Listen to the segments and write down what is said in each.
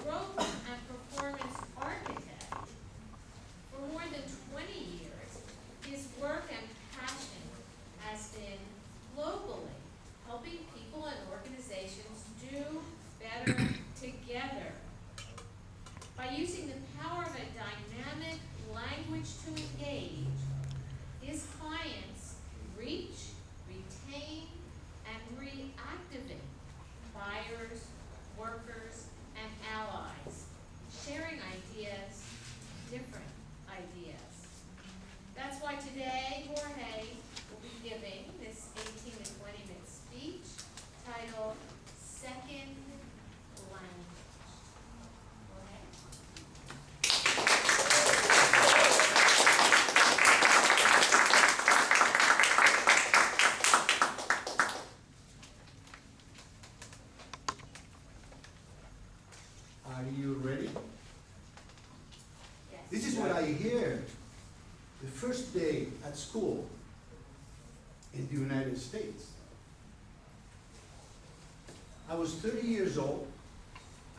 growth and performance architect. For more than 20 years, his work and passion has been globally helping people and organizations do better together. By using the power of a dynamic language to engage, his clients reach, retain, and reactivate buyers, workers, and allies, sharing ideas, different ideas. That's why today Jorge will be giving this 18 to 20-minute speech titled Second Language. Are you ready? Yes. This is what I hear the first day at school in the United States. I was 30 years old,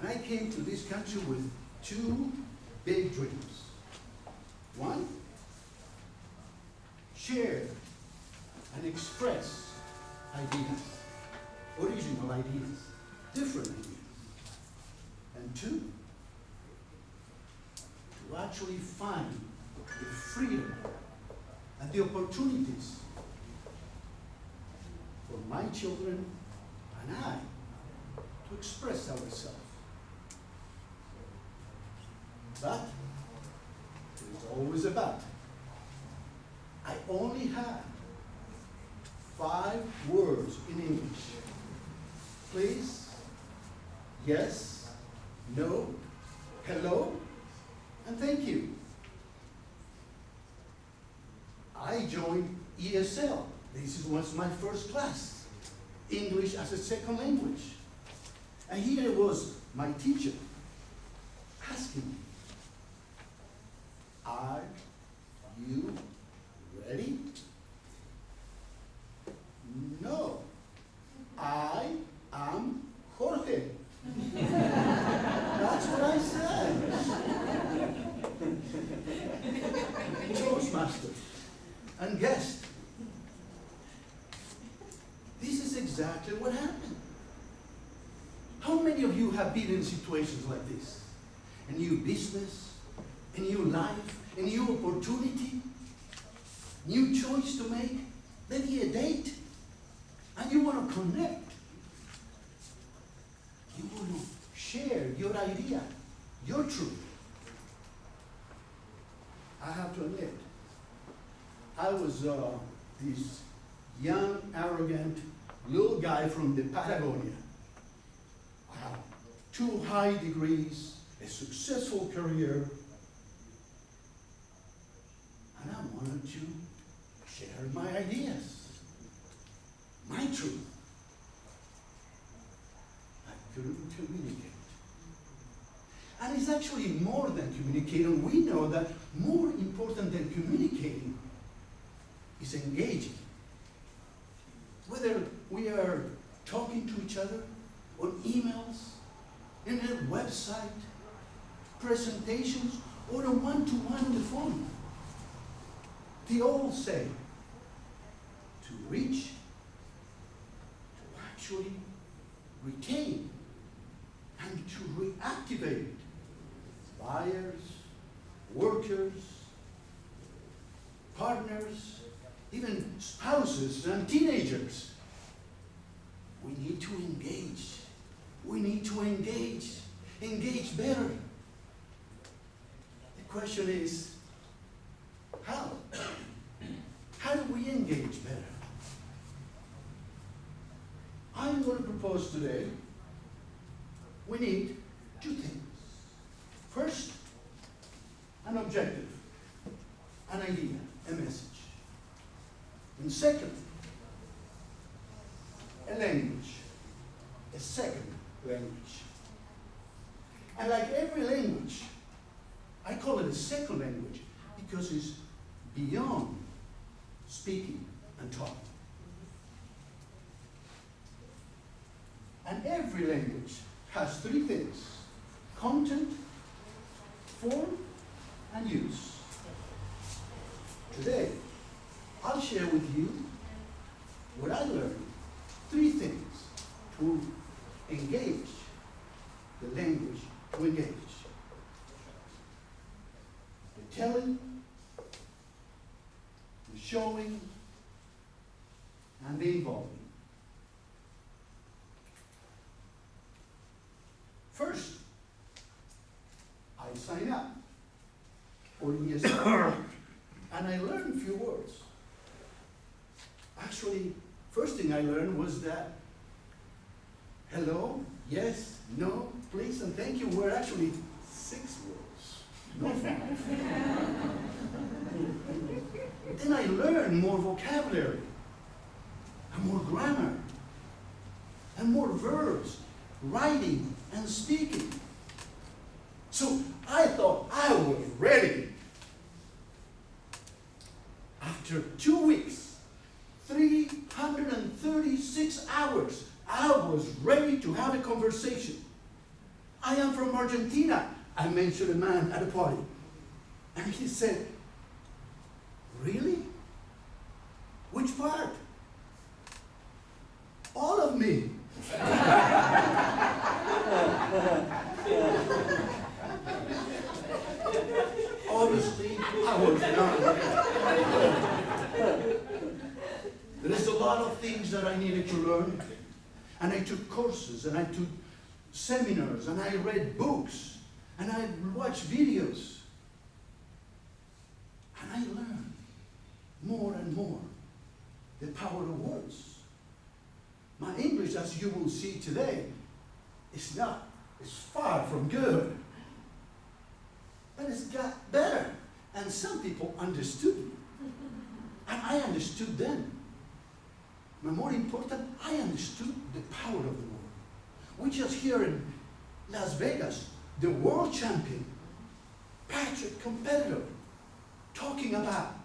and I came to this country with two big dreams. One, share and express ideas, original ideas, different ideas. And two, to actually find the freedom and the opportunities for my children and I to express ourselves. But there's always a but. I only had 5 words in English. Please, yes, no, hello, and thank you. I joined ESL. This was my first class, English as a second language. And here was my teacher asking me, are you ready? No, I am Jorge. That's what I said. Toastmaster and guest. This is exactly what happened. How many of you have been in situations like this? A new business, a new life, a new opportunity, new choice to make, maybe a date, and you want to connect. You want to share your idea, your truth. I have to admit, I was this young, arrogant, little guy from the Patagonia. I had 2 high degrees, a successful career, and I wanted to share my ideas, my truth. I couldn't communicate. And it's actually more than communicating. We know that more important than communicating is engaging. Whether we are talking to each other on emails, in a website, presentations, or a one-to-one on the phone. They all say to reach, to actually retain, and to reactivate buyers, workers, partners, even spouses and teenagers. We need to engage. We need to engage better. The question is, how? How do we engage better? I'm going to propose today, we need 2 things. First, an objective, an idea, a message. And second, a language, a second language. And like every language, I call it a second language because it's beyond speaking and talking. And every language has 3 things: content, form, and use. Today, I'll share with you what I learned. 3 things to engage the language to engage. The telling, the showing, and the involving. First, I sign up for ESL and I learned a few words. Actually, first thing I learned was that hello, yes, no, please, and thank you were actually 6 words, not 5. Then I learned more vocabulary, and more grammar, and more verbs, writing and speaking. So I thought I was ready. After 2 weeks, 336 hours, I was ready to have a conversation. I am from Argentina, I mentioned a man at a party. And he said, really? Which part? All of me. Honestly, I was not ready. There is a lot of things that I needed to learn. And I took courses, and I took seminars, and I read books, and I watched videos. And I learned more and more the power of words. My English, as you will see today, is far from good. But it's got better. And some people understood me. And I understood them. But more important, I understood the power of the word. We just here in Las Vegas, the world champion, Patrick competitor, talking about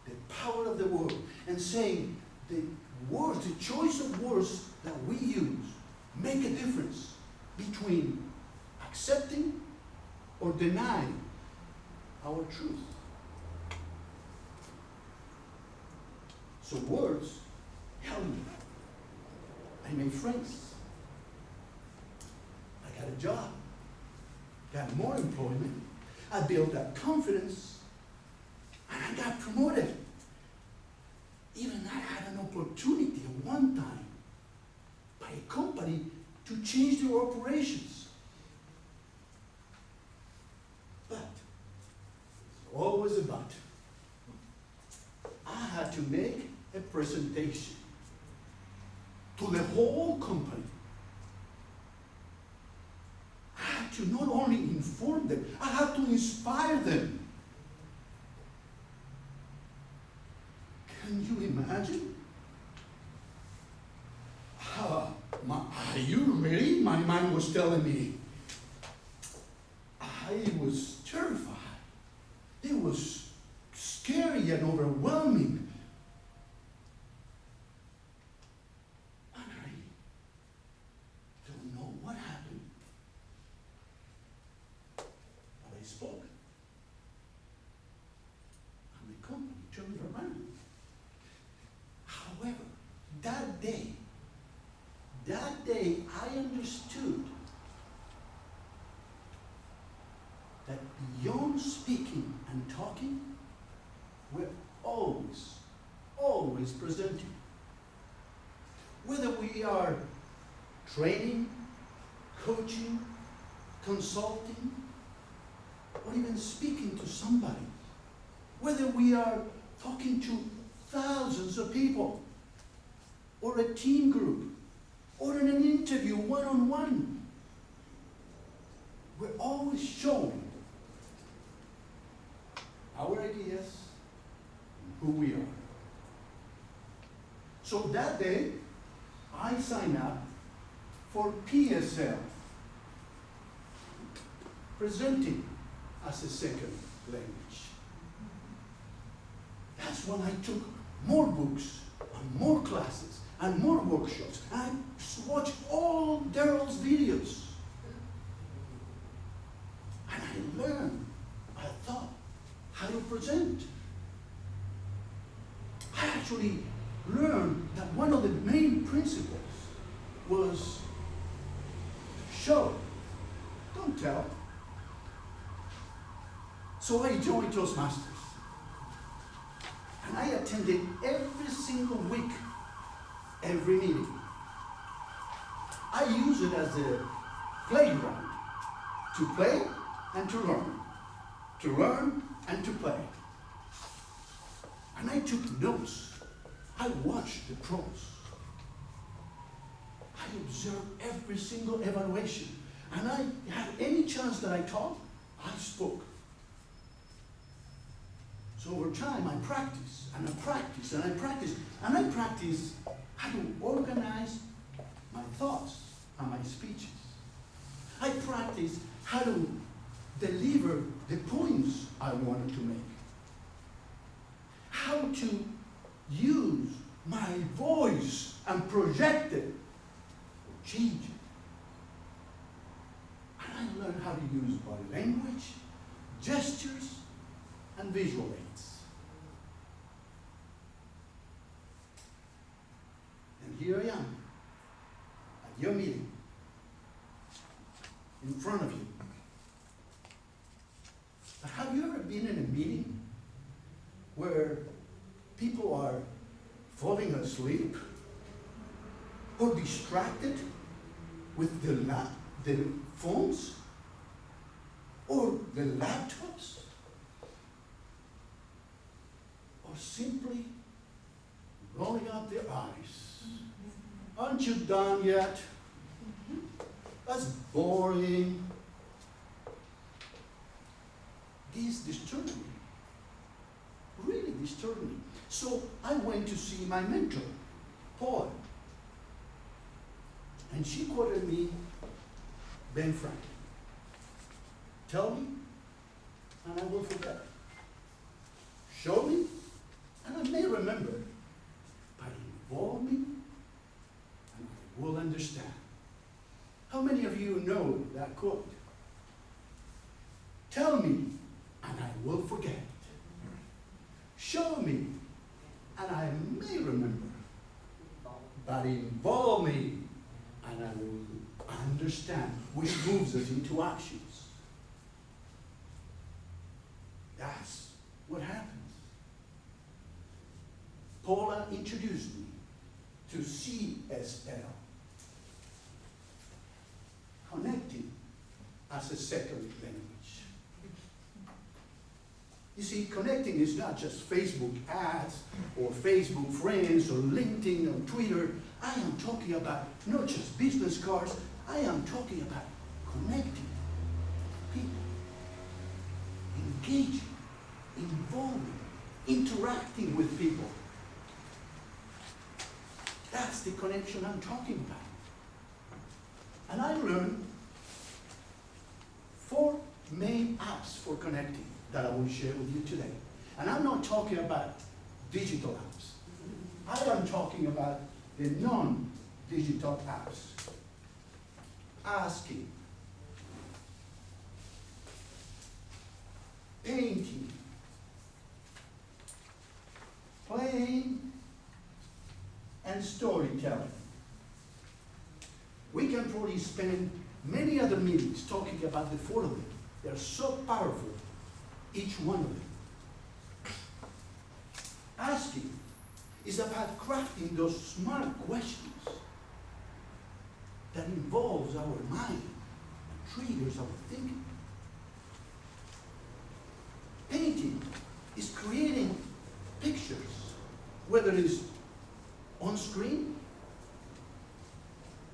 the power of the word and saying the words, the choice of words that we use make a difference between accepting or denying our truth. So words help me. I made friends. I got a job. Got more employment. I built that confidence. And I got promoted. Even I had an opportunity at one time by a company to change their operations. But, there's always a but. I had to make a presentation to the whole company. I had to not only inform them, I had to inspire them. Can you imagine? Are you really? My mind was telling me. I was terrified. It was scary and overwhelming. And I don't know what happened. But I spoke. And the company turned around. However, that day, I understood that beyond speaking and talking, we're always presenting. Whether we are training, coaching, consulting, or even speaking to somebody, whether we are talking to thousands of people, or a team group, or in an interview one-on-one, we're always showing our ideas and who we are. So that day, I signed up for PSL, presenting as a second language. That's when I took more books and more classes and more workshops. And I watched all Daryl's videos. present. I actually learned that one of the main principles was show, don't tell. So I joined Toastmasters. And I attended every single week, every meeting. I use it as a playground to play and to learn and to play. And I took notes. I watched the pros. I observed every single evaluation. And I had any chance that I talked, I spoke. So over time, I practice, and I practice, and I practice, and I practice how to organize my thoughts and my speeches. I practice how to deliver the points I wanted to make. How to use my voice and project it, change it. And I learned how to use body language, gestures, and visual aids. And here I am, at your meeting, in front of you. But have you ever been in a meeting where people are falling asleep or distracted with the phones or the laptops? Or simply rolling out their eyes. Aren't you done yet? That's boring. This disturbed me. Really disturbed me. So I went to see my mentor, Paul. And she quoted me, Ben Franklin. Tell me, and I will forget. Show me, and I may remember, but involve me, and I will understand. How many of you know that quote? Tell me, and I will forget. Show me, and I may remember, but involve me, and I will understand, which moves us into actions. That's what happens. Paula introduced me to CSL, connecting as a second language. You see, connecting is not just Facebook ads or Facebook friends or LinkedIn or Twitter. I am talking about not just business cards. I am talking about connecting people, engaging, involving, interacting with people. That's the connection I'm talking about. And I learned 4 main apps for connecting that I will share with you today. And I'm not talking about digital apps. I am talking about the non-digital apps. Asking, painting, playing, and storytelling. We can probably spend many other meetings talking about the 4 of them. They're so powerful, each one of them. Asking is about crafting those smart questions that involves our mind and triggers our thinking. Painting is creating pictures, whether it's on screen,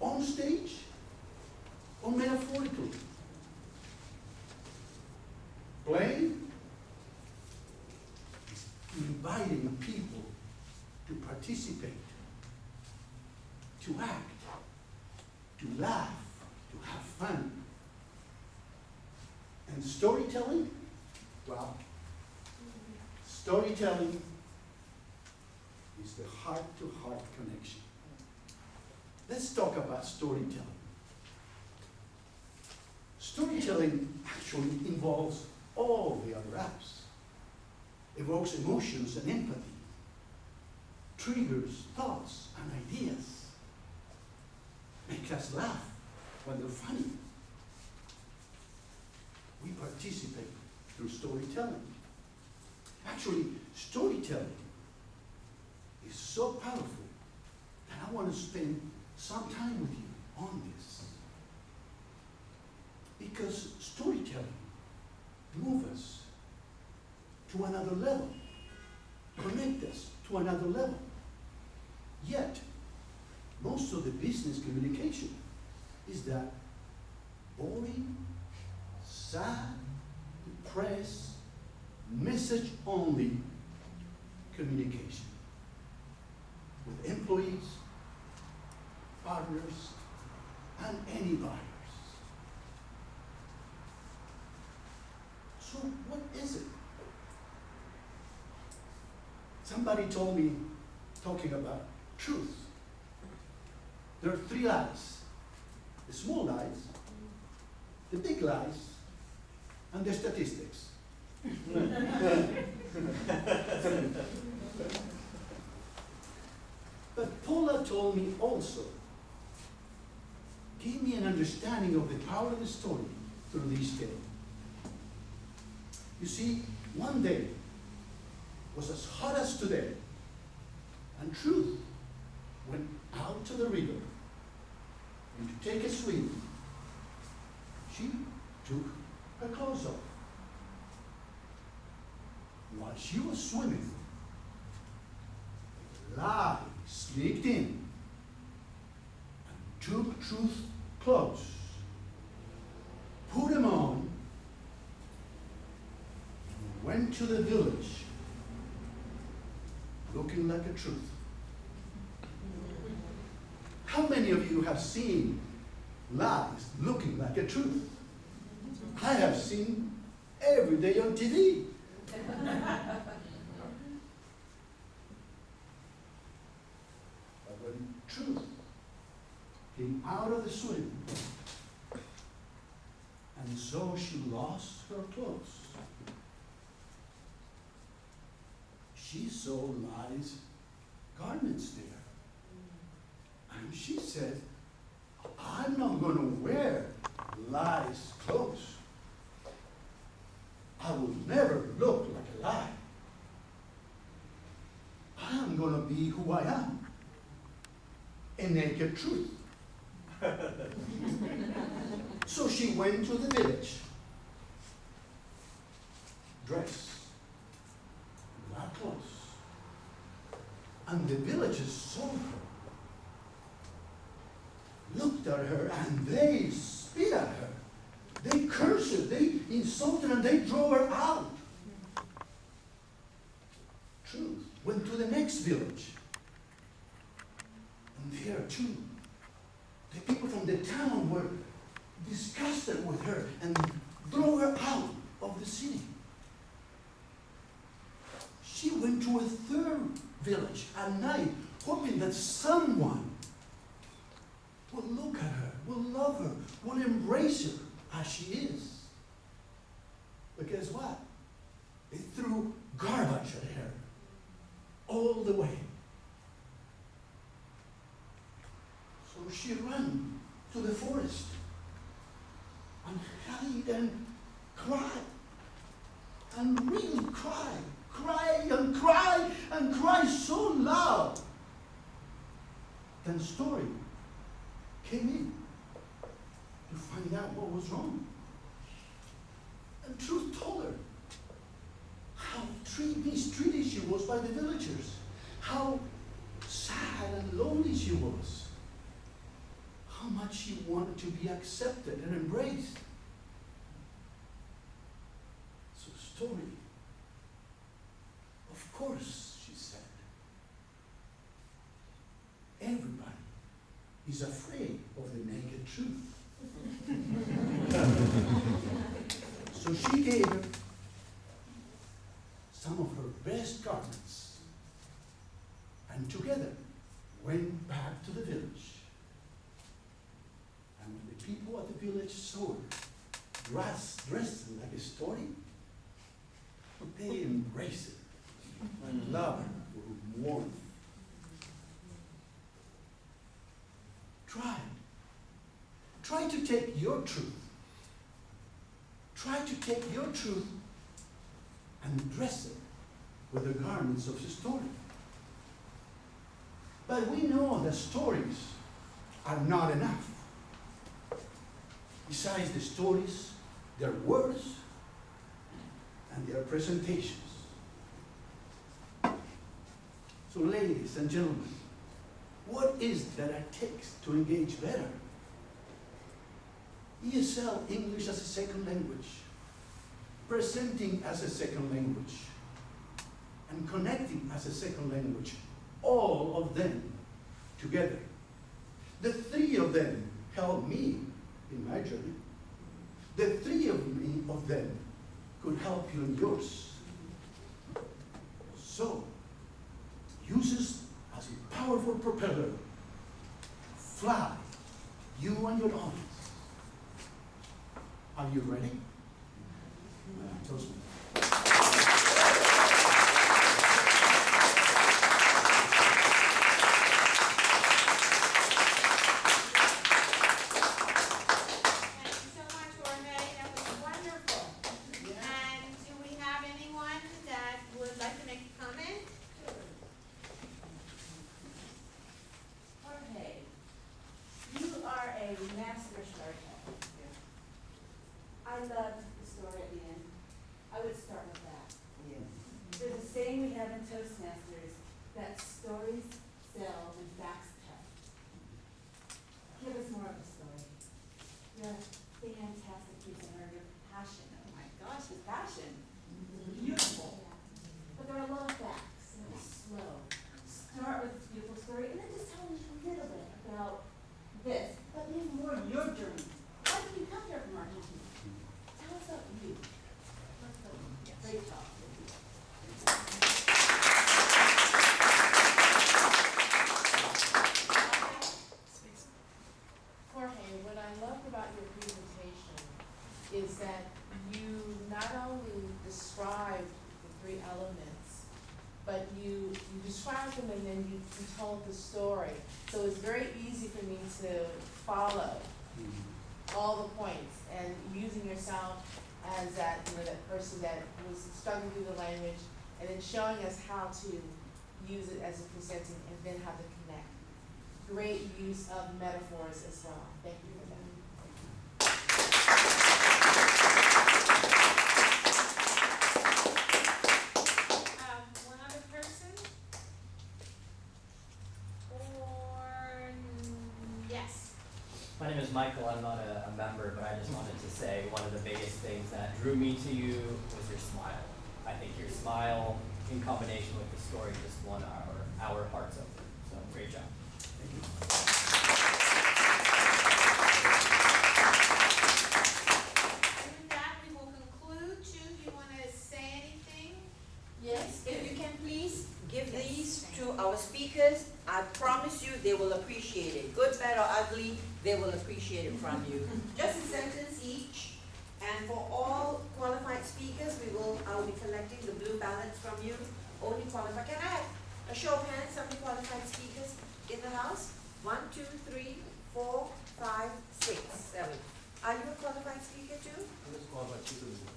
on stage, or metaphorically. Playing is inviting people to participate, to act, to laugh, to have fun. And storytelling, well, storytelling is the heart-to-heart connection. Let's talk about storytelling. Storytelling actually involves all the other apps. evokes emotions and empathy, triggers thoughts and ideas, make us laugh when they're funny. We participate through storytelling. Actually, storytelling is so powerful that I want to spend some time with you on this. Because storytelling moves us to another level, connect us to another level. Yet, most of the business communication is that boring, sad, depressed, message-only communication with employees, partners, and any buyers. So what is it? Somebody told me, talking about truth, there are 3 lies. The small lies, the big lies, and the statistics. But Paula told me also, gave me an understanding of the power of the story through this tale. You see, one day was as hot as today, and Truth went out to the river and to take a swim. She took her clothes off. While she was swimming, a lie sneaked in and took Truth's clothes, put them on, and went to the village looking like a truth. How many of you have seen lies looking like a truth? I have seen every day on TV. But when Truth came out of the swim, and so she lost her clothes, she saw Lie's garments there. And she said, I'm not going to wear Lie's clothes. I will never look like a lie. I am going to be who I am, a naked truth. So she went to the village, dressed, black clothes, and the villagers saw her, looked at her, and they spit at her. They cursed her, they insulted her, and they drove her out. Truth went to the next village. And there too, the people from the town were disgusted with her and drove her out of the city. She went to a 3rd village at night, hoping that someone will look at her, will love her, will embrace her as she is. But guess what? They threw garbage at her all the way. So she ran to the forest and hid and cried, and really cried and cried and cried so loud. Then Story came in to find out what was wrong. And Truth told her how mistreated she was by the villagers, how sad and lonely she was, how much she wanted to be accepted and embraced. So Story, of course, she said, everybody is afraid of the naked truth. So she gave her some of her best garments, and together went back to the village. And when the people at the village saw her dressed like a Story, they embraced her love, warmth. Try to take your truth. Try to take your truth and dress it with the garments of the story. But we know that stories are not enough. Besides the stories, their words and their presentations. So ladies and gentlemen, what is that it takes to engage better? ESL, English as a second language, presenting as a second language, and connecting as a second language, all of them together. The three of them helped me in my journey. The three of them could help you in yours. So, use this as a powerful propeller. Fly, you and your audience. Are you ready? Toast me. Master storyteller. I loved the story at the end. I would start with that. Yes. There's a saying we have in Toastmasters that stories sell and facts tell. Give us more of a story. You're a fantastic presenter. Your passion, oh my gosh, the passion is beautiful. But there are a lot of facts, and it's slow. Start with this beautiful story, and then just tell me a little bit about this, but maybe more of your journey. How did you come here from Argentina? Tell us about you. Let's go. Great talk. Jorge, what I love about your presentation is that you not only described the three elements, but you described them and then you told the story. So it's very easy for me to follow all the points and using yourself as that, that person that was struggling through the language and then showing us how to use it as a presenting and then how to connect. Great use of metaphors as well. Thank you for that. One other person? Or, yes. My name is Michael. I'm not a member, but I just wanted to say one of the biggest things that drew me to you was your smile. I think your smile in combination with the story just won our hearts over. So great job. Thank you. And with that, we will conclude. Chu, do you want to say anything? Yes, if you can please give these to our speakers, I promise you they will appreciate it. Good, bad, or ugly, they will appreciate it from you. Just a sentence each. And for all qualified speakers, I will be collecting the blue ballots from you. Only qualified. Can I have a show of hands? How many qualified speakers in the house? 1, 2, 3, 4, 5, 6, 7. Are you a qualified speaker too? I'm just qualified speaker.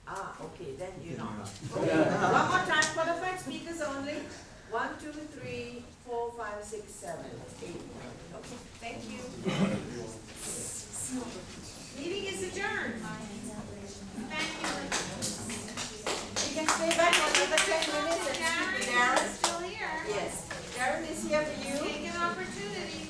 Ah, okay, then you're not. Okay. One more time, qualified speakers only. 1, 2, 3, 4, 5, 6, 7, 8. Okay, thank you. Meeting is adjourned. Thank you. You can stay back for another 10 minutes and speak Darren with is Darren. still here. Yes, Darren is here for you. Take an opportunity.